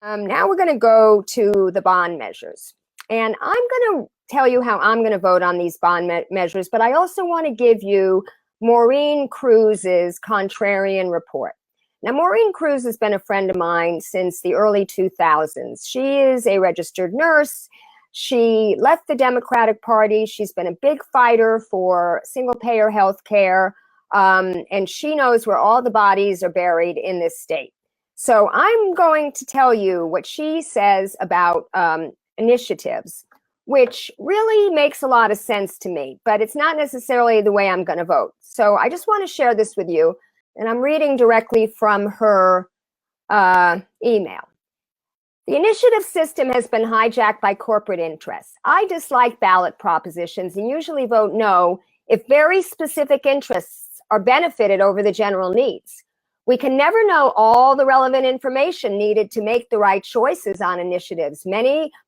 Now we're going to go to the bond measures. And I'm going to tell you how I'm going to vote on these bond measures, but I also want to give you Maureen Cruz's contrarian report. Now, Maureen Cruz has been a friend of mine since the early 2000s. She is a registered nurse. She left the Democratic Party. She's been a big fighter for single-payer health care, and she knows where all the bodies are buried in this state. So I'm going to tell you what she says about initiatives, which really makes a lot of sense to me, but it's not necessarily the way I'm going to vote. So I just want to share this with you, and I'm reading directly from her email. The initiative system has been hijacked by corporate interests. I dislike ballot propositions and usually vote no if very specific interests are benefited over the general needs. We can never know all the relevant information needed to make the right choices on initiatives.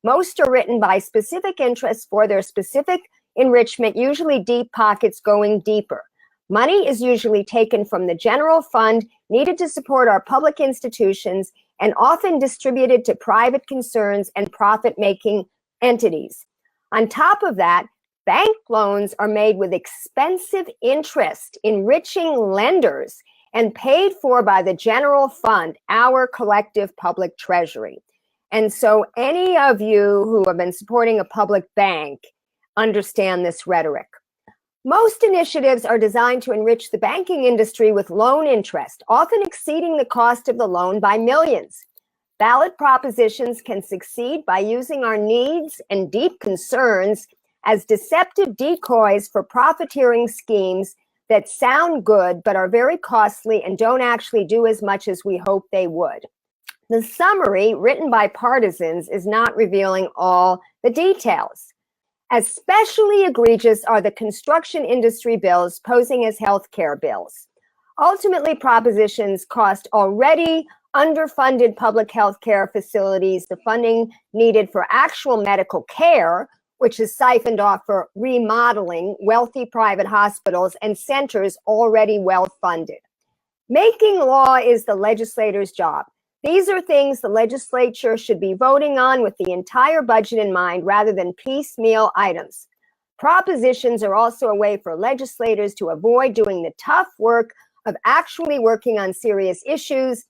Most are written by specific interests for their specific enrichment, usually deep pockets going deeper. Money is usually taken from the general fund needed to support our public institutions and often distributed to private concerns and profit-making entities. On top of that, bank loans are made with expensive interest, enriching lenders, and paid for by the general fund, our collective public treasury. And so any of you who have been supporting a public bank understand this rhetoric. Most initiatives are designed to enrich the banking industry with loan interest, often exceeding the cost of the loan by millions. Ballot propositions can succeed by using our needs and deep concerns as deceptive decoys for profiteering schemes that sound good but are very costly and don't actually do as much as we hope they would. The summary, written by partisans, is not revealing all the details. Especially egregious are the construction industry bills posing as healthcare bills. Ultimately, propositions cost already underfunded public healthcare facilities the funding needed for actual medical care, which is siphoned off for remodeling wealthy private hospitals and centers already well-funded. Making law is the legislator's job. These are things the legislature should be voting on with the entire budget in mind rather than piecemeal items. Propositions are also a way for legislators to avoid doing the tough work of actually working on serious issues.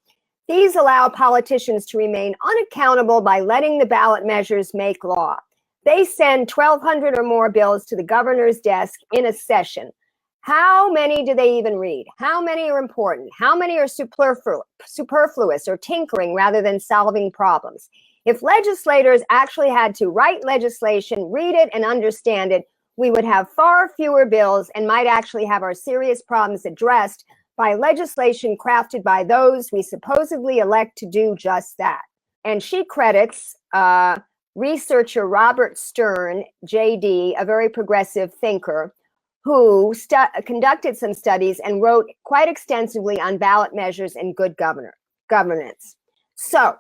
These allow politicians to remain unaccountable by letting the ballot measures make law. They send 1,200 or more bills to the governor's desk in a session. How many do they even read? How many are important? How many are superfluous or tinkering rather than solving problems? If legislators actually had to write legislation, read it, and understand it, we would have far fewer bills and might actually have our serious problems addressed by legislation crafted by those we supposedly elect to do just that. And she credits researcher Robert Stern, JD, a very progressive thinker, who conducted some studies and wrote quite extensively on ballot measures and good governance. So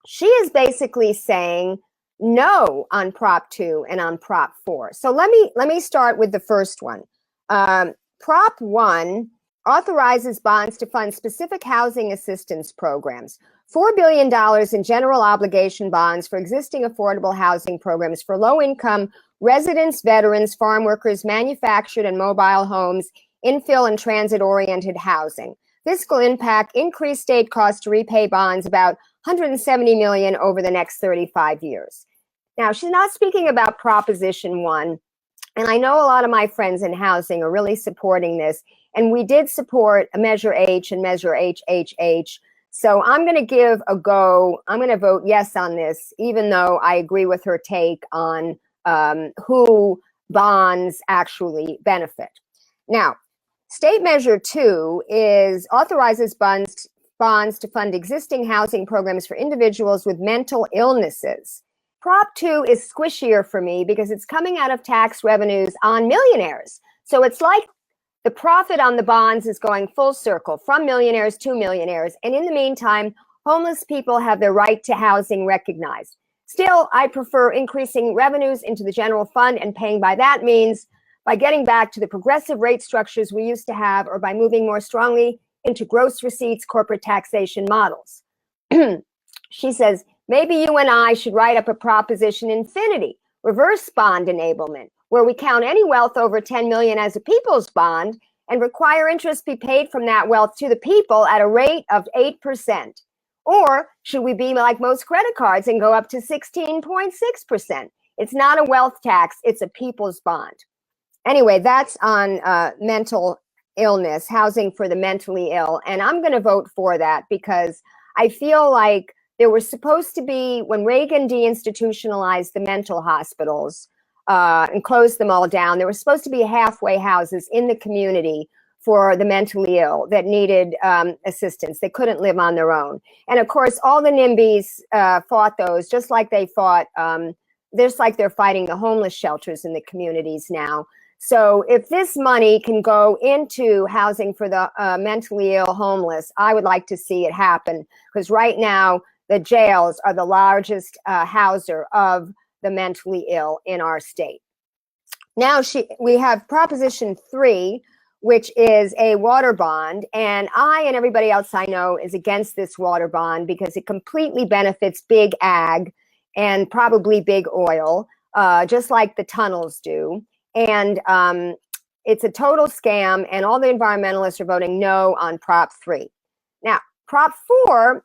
she is basically saying no on Prop 2 and on Prop 4. So let me start with the first one. Prop 1 authorizes bonds to fund specific housing assistance programs. $4 billion in general obligation bonds for existing affordable housing programs for low-income residents, veterans, farm workers, manufactured and mobile homes, infill and transit-oriented housing. This will impact increased state costs to repay bonds about $170 million over the next 35 years. Now, she's not speaking about Proposition 1, and I know a lot of my friends in housing are really supporting this, and we did support a Measure H and Measure HHH. So I'm going to give a go. I'm going to vote yes on this, even though I agree with her take on who bonds actually benefit. Now, State Measure 2 authorizes bonds to fund existing housing programs for individuals with mental illnesses. Prop 2 is squishier for me because it's coming out of tax revenues on millionaires. So it's like the profit on the bonds is going full circle from millionaires to millionaires. And in the meantime, homeless people have their right to housing recognized. Still, I prefer increasing revenues into the general fund and paying by that means by getting back to the progressive rate structures we used to have or by moving more strongly into gross receipts corporate taxation models. She says, maybe you and I should write up a Proposition Infinity, reverse bond enablement, where we count any wealth over 10 million as a people's bond and require interest be paid from that wealth to the people at a rate of 8%. Or should we be like most credit cards and go up to 16.6%? It's not a wealth tax, it's a people's bond. Anyway, that's on mental illness, housing for the mentally ill. And I'm going to vote for that because I feel like there was supposed to be, when Reagan deinstitutionalized the mental hospitals and closed them all down, there were supposed to be halfway houses in the community for the mentally ill that needed assistance. They couldn't live on their own. And of course, all the NIMBYs fought those, just like they fought, just like they're fighting the homeless shelters in the communities now. So if this money can go into housing for the mentally ill homeless, I would like to see it happen, because right now the jails are the largest houser of the mentally ill in our state. Now we have Proposition 3, which is a water bond, and I and everybody else I know is against this water bond because it completely benefits big ag and probably big oil, just like the tunnels do. And it's a total scam, and all the environmentalists are voting no on Prop 3. Now, Prop 4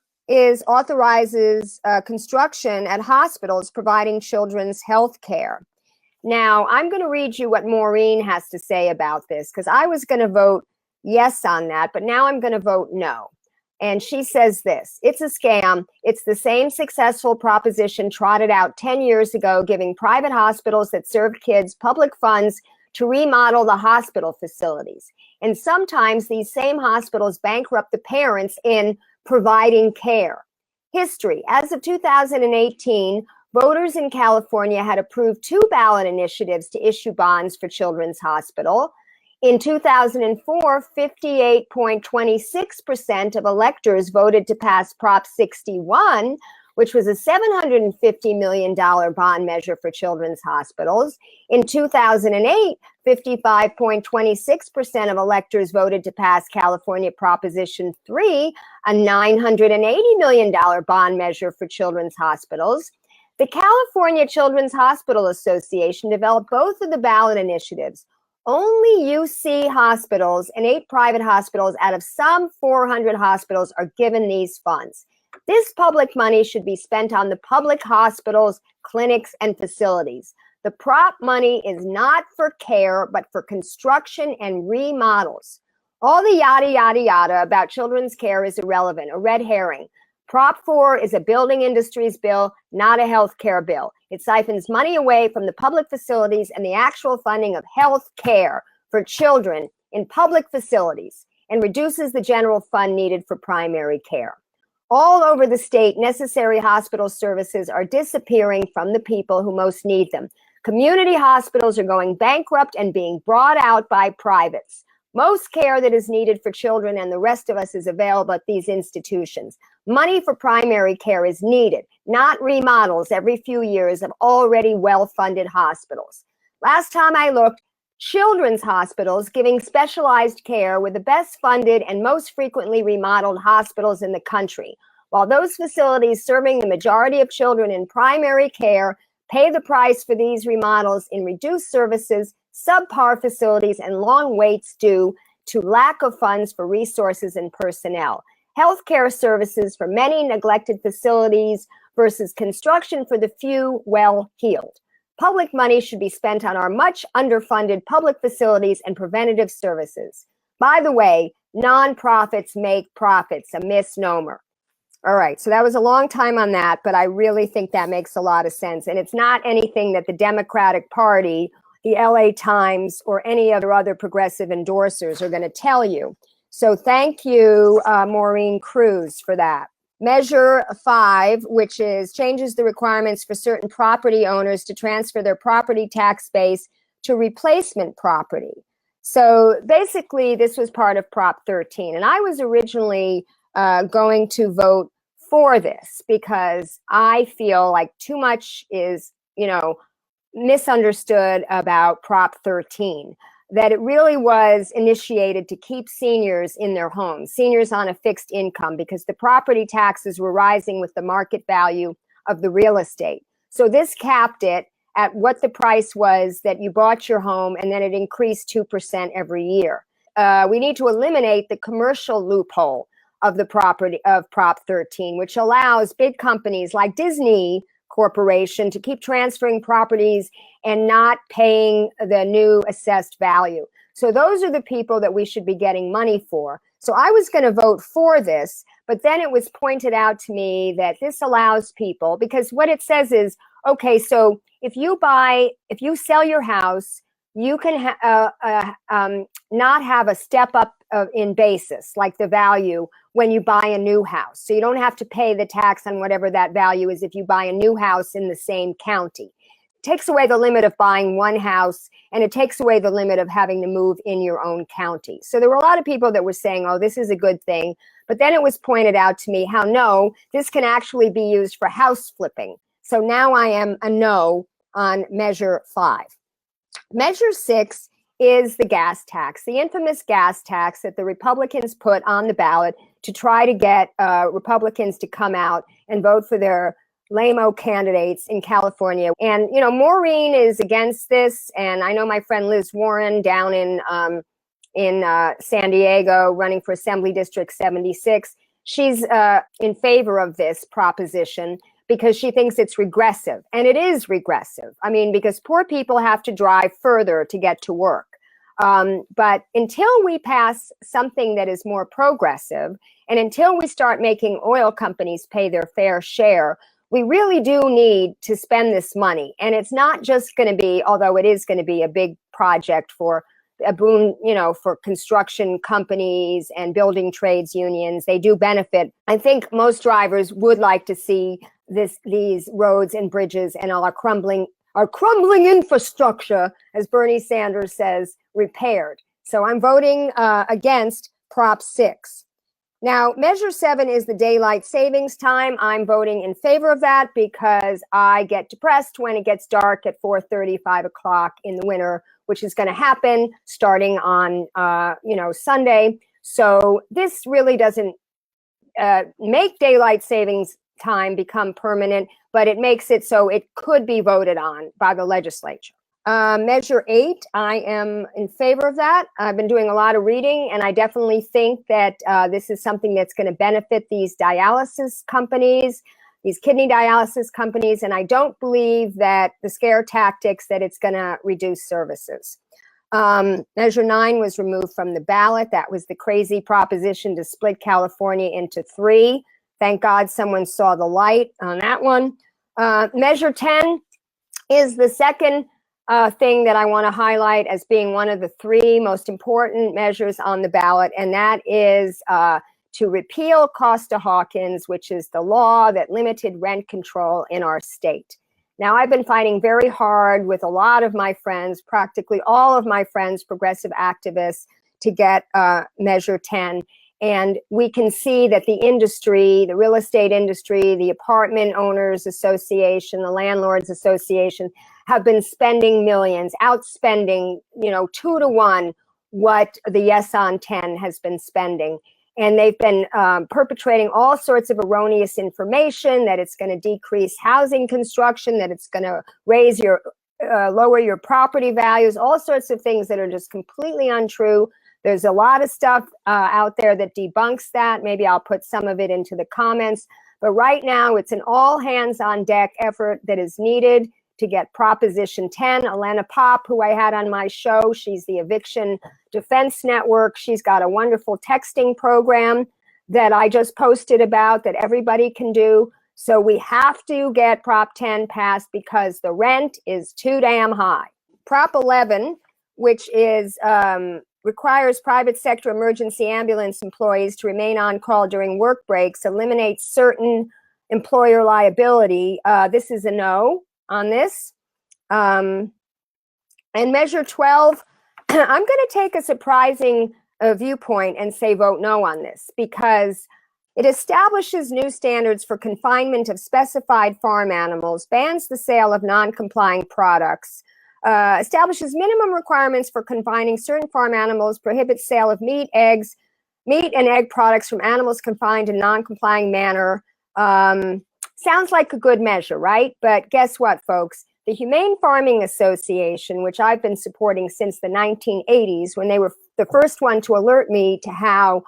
authorizes construction at hospitals providing children's health care. Now, I'm going to read you what Maureen has to say about this, because I was going to vote yes on that, but now I'm going to vote no. And she says this: it's a scam. It's the same successful proposition trotted out 10 years ago, giving private hospitals that served kids public funds to remodel the hospital facilities. And sometimes these same hospitals bankrupt the parents in providing care. History: as of 2018, voters in California had approved 2 ballot initiatives to issue bonds for Children's Hospital. In 2004, 58.26% of electors voted to pass Prop 61, which was a $750 million bond measure for children's hospitals. In 2008, 55.26% of electors voted to pass California Proposition 3, a $980 million bond measure for children's hospitals. The California Children's Hospital Association developed both of the ballot initiatives. Only UC hospitals and 8 private hospitals out of some 400 hospitals are given these funds. This public money should be spent on the public hospitals, clinics, and facilities. The prop money is not for care, but for construction and remodels. All the yada, yada, yada about children's care is irrelevant, a red herring. Prop 4 is a building industries bill, not a health care bill. It siphons money away from the public facilities and the actual funding of health care for children in public facilities and reduces the general fund needed for primary care. All over the state, necessary hospital services are disappearing from the people who most need them. Community hospitals are going bankrupt and being bought out by privates. Most care that is needed for children and the rest of us is available at these institutions. Money for primary care is needed, not remodels every few years of already well-funded hospitals. Last time I looked, children's hospitals giving specialized care were the best funded and most frequently remodeled hospitals in the country, while those facilities serving the majority of children in primary care pay the price for these remodels in reduced services, subpar facilities, and long waits due to lack of funds for resources and personnel. Healthcare services for many neglected facilities versus construction for the few well-heeled. Public money should be spent on our much underfunded public facilities and preventative services. By the way, nonprofits make profits, a misnomer. All right, so that was a long time on that, but I really think that makes a lot of sense. And it's not anything that the Democratic Party, the LA Times, or any other progressive endorsers are going to tell you. So thank you, Maureen Cruz, for that. Measure 5, which changes the requirements for certain property owners to transfer their property tax base to replacement property. So basically, this was part of Prop 13. And I was originally going to vote for this because I feel like too much is, misunderstood about Prop 13. that it really was initiated to keep seniors in their homes, seniors on a fixed income, because the property taxes were rising with the market value of the real estate. So this capped it at what the price was that you bought your home, and then it increased 2% every year. We need to eliminate the commercial loophole of the property of Prop 13, which allows big companies like Disney Corporation to keep transferring properties and not paying the new assessed value. So those are the people that we should be getting money for. So I was going to vote for this, but then it was pointed out to me that this allows people, because what it says is, okay, so if you sell your house, you can not have a step up in basis, like the value, when you buy a new house. So you don't have to pay the tax on whatever that value is if you buy a new house in the same county. It takes away the limit of buying one house, and it takes away the limit of having to move in your own county. So there were a lot of people that were saying, oh, this is a good thing. But then it was pointed out to me how no, this can actually be used for house flipping. So now I am a no on Measure 5. Measure 6 is the gas tax, the infamous gas tax that the Republicans put on the ballot to try to get Republicans to come out and vote for their lame-o candidates in California. And, you know, Maureen is against this, and I know my friend Liz Warren down in San Diego running for Assembly District 76, she's in favor of this proposition because she thinks it's regressive. And it is regressive. I mean, because poor people have to drive further to get to work. But until we pass something that is more progressive, and until we start making oil companies pay their fair share, we really do need to spend this money. And it's not just going to be, although it is going to be a big project for a boom, you know, for construction companies and building trades unions. They do benefit. I think most drivers would like to see these roads and bridges and all our crumbling infrastructure, as Bernie Sanders says, repaired. So I'm voting against Prop 6. Now, Measure 7 is the daylight savings time. I'm voting in favor of that because I get depressed when it gets dark at 4:30, 5 o'clock in the winter, which is going to happen starting on, Sunday. So this really doesn't make daylight savings time become permanent, but it makes it so it could be voted on by the legislature. Measure 8, I am in favor of that. I've been doing a lot of reading, and I definitely think that this is something that's going to benefit these dialysis companies, these kidney dialysis companies, and I don't believe that the scare tactics that it's going to reduce services. Measure 9 was removed from the ballot. That was the crazy proposition to split California into 3. Thank God someone saw the light on that one. Measure 10 is the second thing that I want to highlight as being one of the 3 most important measures on the ballot, and that is to repeal Costa-Hawkins, which is the law that limited rent control in our state. Now, I've been fighting very hard with a lot of my friends, practically all of my friends, progressive activists, to get Measure 10. And we can see that the industry, the real estate industry, the apartment owners association, the landlords association have been spending millions, outspending, 2 to 1 what the Yes on 10 has been spending. And they've been perpetrating all sorts of erroneous information that it's going to decrease housing construction, that it's going to lower your property values, all sorts of things that are just completely untrue. There's a lot of stuff out there that debunks that. Maybe I'll put some of it into the comments. But right now, it's an all hands on deck effort that is needed to get Proposition 10. Elena Pop, who I had on my show, she's the Eviction Defense Network. She's got a wonderful texting program that I just posted about that everybody can do. So we have to get Prop 10 passed because the rent is too damn high. Prop 11, which is requires private sector emergency ambulance employees to remain on call during work breaks, eliminates certain employer liability. This is a no on this. And Measure 12, I'm going to take a surprising viewpoint and say vote no on this because it establishes new standards for confinement of specified farm animals, bans the sale of non-complying products, establishes minimum requirements for confining certain farm animals, prohibits sale of meat and egg products from animals confined in non-complying manner. Sounds like a good measure, right? But guess what, folks? The Humane Farming Association, which I've been supporting since the 1980s, when they were the first one to alert me to how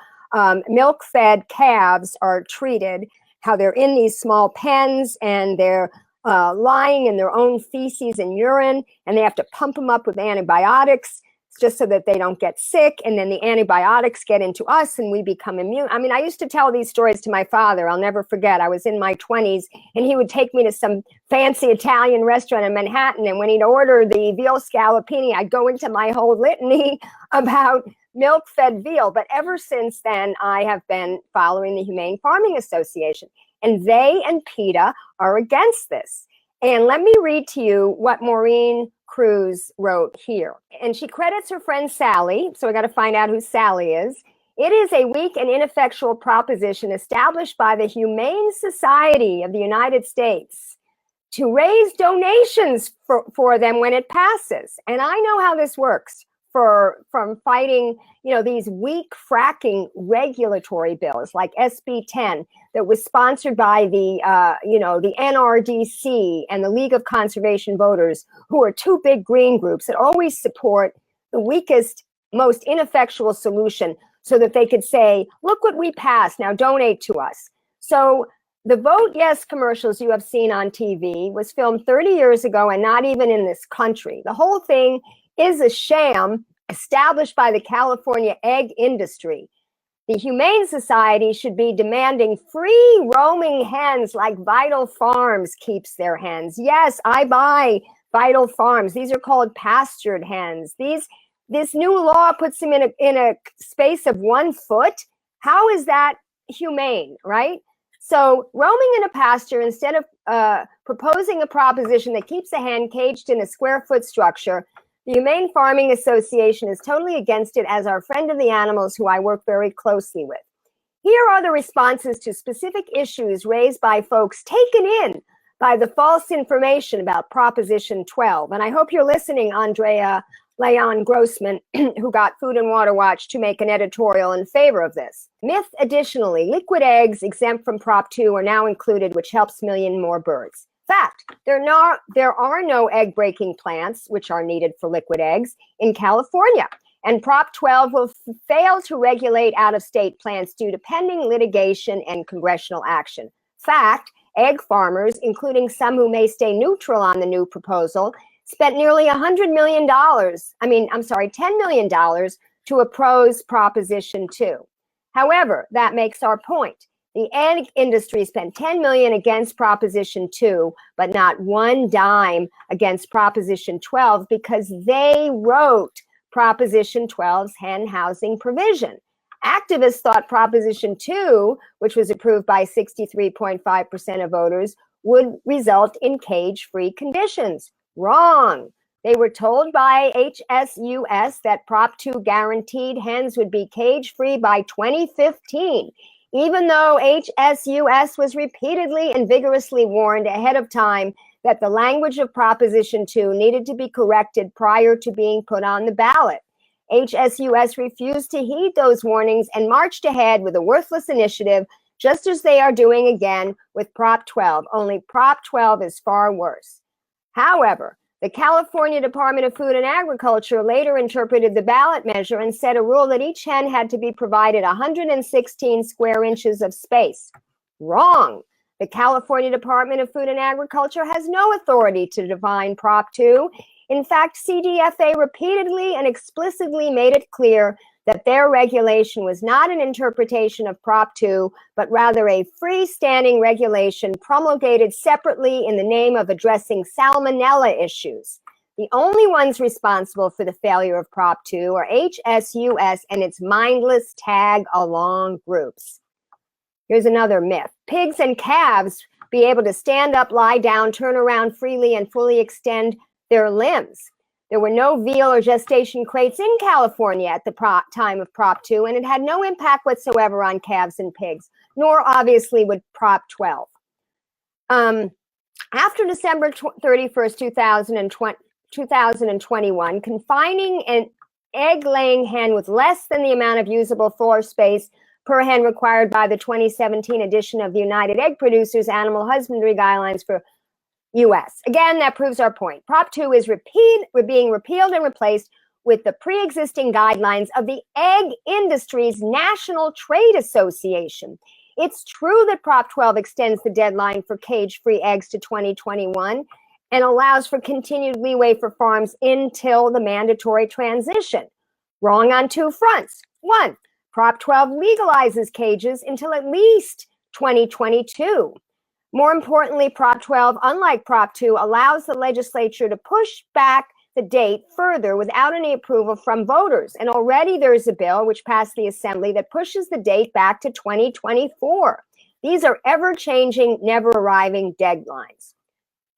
milk-fed calves are treated, how they're in these small pens and they're lying in their own feces and urine, and they have to pump them up with antibiotics just so that they don't get sick, and then the antibiotics get into us and we become immune. I mean, I used to tell these stories to my father. I'll never forget. I was in my 20s, and he would take me to some fancy Italian restaurant in Manhattan, and when he'd order the veal scallopini, I'd go into my whole litany about milk-fed veal. But ever since then, I have been following the Humane Farming Association, and they and PETA are against this. And let me read to you what Maureen Cruz wrote here. And she credits her friend Sally, so I got to find out who Sally is. It is a weak and ineffectual proposition established by the Humane Society of the United States to raise donations for them when it passes. And I know how this works from fighting, these weak fracking regulatory bills like SB 10 that was sponsored by the NRDC and the League of Conservation Voters, who are two big green groups that always support the weakest, most ineffectual solution so that they could say, look what we passed, now donate to us. So the Vote Yes commercials you have seen on TV was filmed 30 years ago and not even in this country. The whole thing is a sham established by the California egg industry. The Humane Society should be demanding free roaming hens like Vital Farms keeps their hens. Yes, I buy Vital Farms. These are called pastured hens. This new law puts them in a space of 1 foot. How is that humane, right? So roaming in a pasture instead of proposing a proposition that keeps a hen caged in a square foot structure, the Humane Farming Association is totally against it, as our friend of the animals who I work very closely with. Here are the responses to specific issues raised by folks taken in by the false information about Proposition 12. And I hope you're listening, Andrea Leon Grossman, who got Food and Water Watch to make an editorial in favor of this. Myth, additionally, liquid eggs exempt from Prop 2 are now included, which helps million more birds. Fact, there are no egg-breaking plants, which are needed for liquid eggs, in California. And Prop 12 will fail to regulate out-of-state plants due to pending litigation and congressional action. Fact, egg farmers, including some who may stay neutral on the new proposal, spent nearly $10 million to oppose Proposition 2. However, that makes our point. The egg industry spent $10 million against Proposition 2, but not one dime against Proposition 12 because they wrote Proposition 12's hen housing provision. Activists thought Proposition 2, which was approved by 63.5% of voters, would result in cage-free conditions. Wrong. They were told by HSUS that Prop 2 guaranteed hens would be cage-free by 2015. Even though HSUS was repeatedly and vigorously warned ahead of time that the language of Proposition 2 needed to be corrected prior to being put on the ballot. HSUS refused to heed those warnings and marched ahead with a worthless initiative, just as they are doing again with Prop 12, only Prop 12 is far worse. However, the California Department of Food and Agriculture later interpreted the ballot measure and set a rule that each hen had to be provided 116 square inches of space. Wrong. The California Department of Food and Agriculture has no authority to define Prop 2. In fact, CDFA repeatedly and explicitly made it clear that their regulation was not an interpretation of Prop 2, but rather a freestanding regulation promulgated separately in the name of addressing salmonella issues. The only ones responsible for the failure of Prop 2 are HSUS and its mindless tag-along groups. Here's another myth. Pigs and calves be able to stand up, lie down, turn around freely, and fully extend their limbs. There were no veal or gestation crates in California at the time of Prop 2, and it had no impact whatsoever on calves and pigs, nor obviously would Prop 12. After December 31st, 2021, confining an egg-laying hen with less than the amount of usable floor space per hen required by the 2017 edition of the United Egg Producers Animal Husbandry Guidelines for U.S. Again, that proves our point. Prop 2 is being repealed and replaced with the pre-existing guidelines of the Egg Industry's National Trade Association. It's true that Prop 12 extends the deadline for cage-free eggs to 2021 and allows for continued leeway for farms until the mandatory transition. Wrong on two fronts. One, Prop 12 legalizes cages until at least 2022. More importantly, Prop 12, unlike Prop 2, allows the legislature to push back the date further without any approval from voters. And already there's a bill which passed the Assembly that pushes the date back to 2024. These are ever-changing, never-arriving deadlines.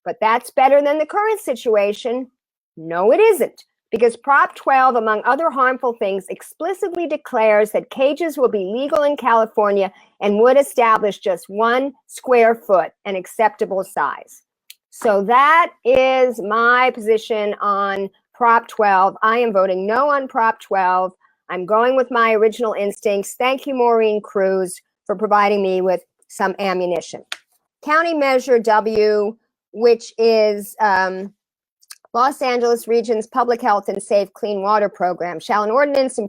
But that's better than the current situation. No, it isn't, because Prop 12, among other harmful things, explicitly declares that cages will be legal in California and would establish just 1 square foot, an acceptable size. So that is my position on Prop 12. I am voting no on Prop 12. I'm going with my original instincts. Thank you, Maureen Cruz, for providing me with some ammunition. County Measure W, which is Los Angeles Region's Public Health and Safe Clean Water Program. Shall an ordinance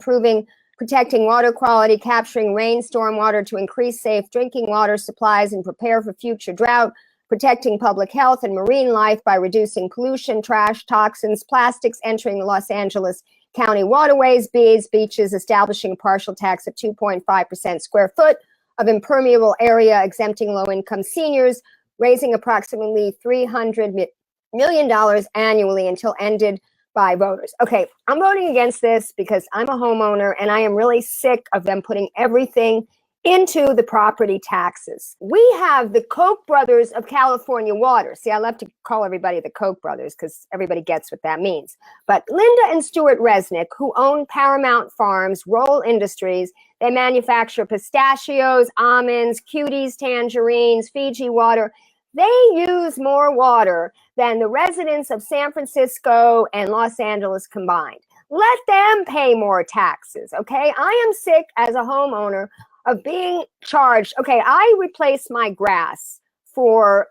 protecting water quality, capturing rain, storm water to increase safe drinking water supplies and prepare for future drought, protecting public health and marine life by reducing pollution, trash, toxins, plastics entering the Los Angeles County waterways, bays, beaches, establishing a partial tax of 2.5% square foot of impermeable area, exempting low-income seniors, raising approximately $300 million annually until ended by voters. Okay, I'm voting against this because I'm a homeowner and I am really sick of them putting everything into the property taxes. We have the Koch brothers of California Water. See, I love to call everybody the Koch brothers because everybody gets what that means. But Linda and Stuart Resnick, who own Paramount Farms, Roll Industries, they manufacture pistachios, almonds, cuties, tangerines, Fiji water. They use more water than the residents of San Francisco and Los Angeles combined. Let them pay more taxes, okay? I am sick as a homeowner of being charged. Okay, I replace my grass for,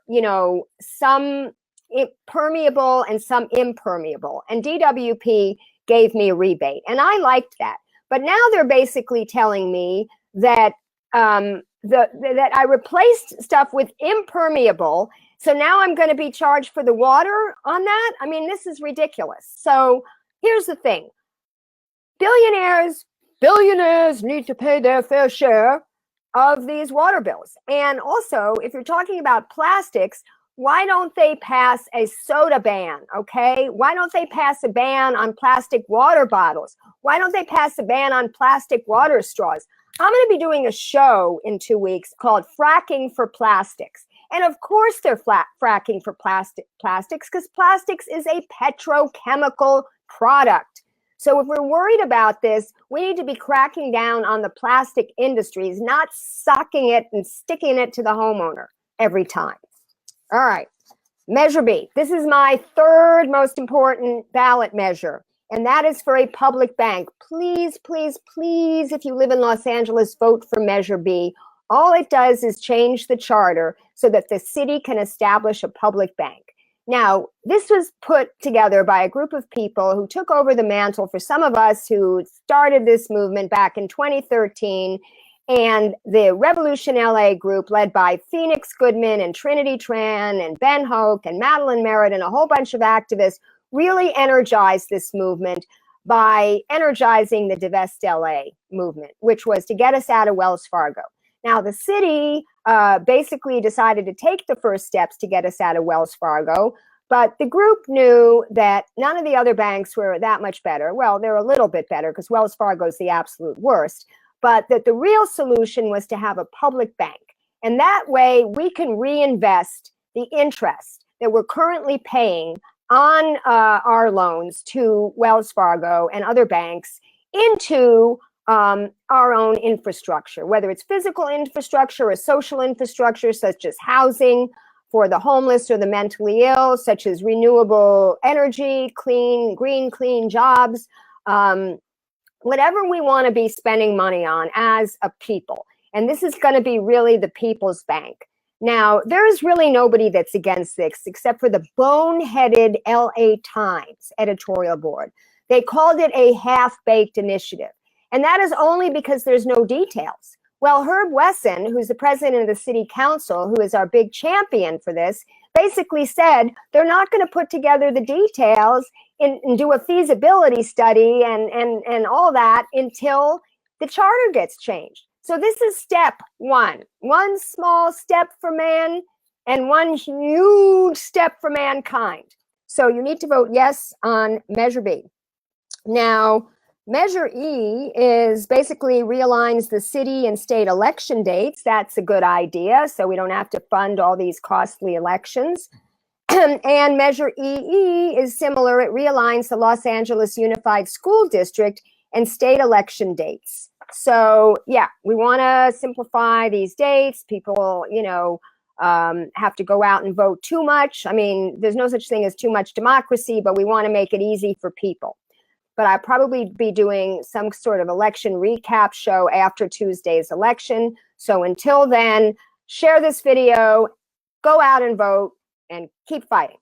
some permeable and some impermeable. And DWP gave me a rebate, and I liked that. But now they're basically telling me that that I replaced stuff with impermeable. So now I'm going to be charged for the water on that? I mean, this is ridiculous. So here's the thing. Billionaires need to pay their fair share of these water bills. And also, if you're talking about plastics, why don't they pass a soda ban, okay? Why don't they pass a ban on plastic water bottles? Why don't they pass a ban on plastic water straws? I'm going to be doing a show in 2 weeks called Fracking for Plastics. And of course they're fracking for plastics because plastics is a petrochemical product. So if we're worried about this, we need to be cracking down on the plastic industries, not sucking it and sticking it to the homeowner every time. All right, Measure B. This is my third most important ballot measure, and that is for a public bank. Please, please, please, if you live in Los Angeles, vote for Measure B. All it does is change the charter so that the city can establish a public bank. Now, this was put together by a group of people who took over the mantle for some of us who started this movement back in 2013, and the Revolution LA group led by Phoenix Goodman and Trinity Tran and Ben Hoke and Madeline Merritt and a whole bunch of activists really energized this movement by energizing the Divest LA movement, which was to get us out of Wells Fargo. Now, the city basically decided to take the first steps to get us out of Wells Fargo, but the group knew that none of the other banks were that much better. Well, they're a little bit better because Wells Fargo is the absolute worst, but that the real solution was to have a public bank. And that way we can reinvest the interest that we're currently paying on our loans to Wells Fargo and other banks into our own infrastructure, whether it's physical infrastructure or social infrastructure, such as housing for the homeless or the mentally ill, such as renewable energy, green, clean jobs, whatever we want to be spending money on as a people. And this is going to be really the people's bank. Now, there is really nobody that's against this except for the boneheaded LA Times editorial board. They called it a half-baked initiative. And that is only because there's no details. Well, Herb Wesson, who's the president of the city council, who is our big champion for this, basically said they're not going to put together the details and do a feasibility study and all that until the charter gets changed. So this is step one small step for man and one huge step for mankind. So you need to vote yes on Measure B. Now, Measure E is basically realigns the city and state election dates. That's a good idea, so we don't have to fund all these costly elections. And Measure EE is similar. It realigns the Los Angeles Unified School District and state election dates. So yeah, we want to simplify these dates. People, have to go out and vote too much. I mean, there's no such thing as too much democracy, but we want to make it easy for people. But I'll probably be doing some sort of election recap show after Tuesday's election. So until then, share this video, go out and vote, and keep fighting.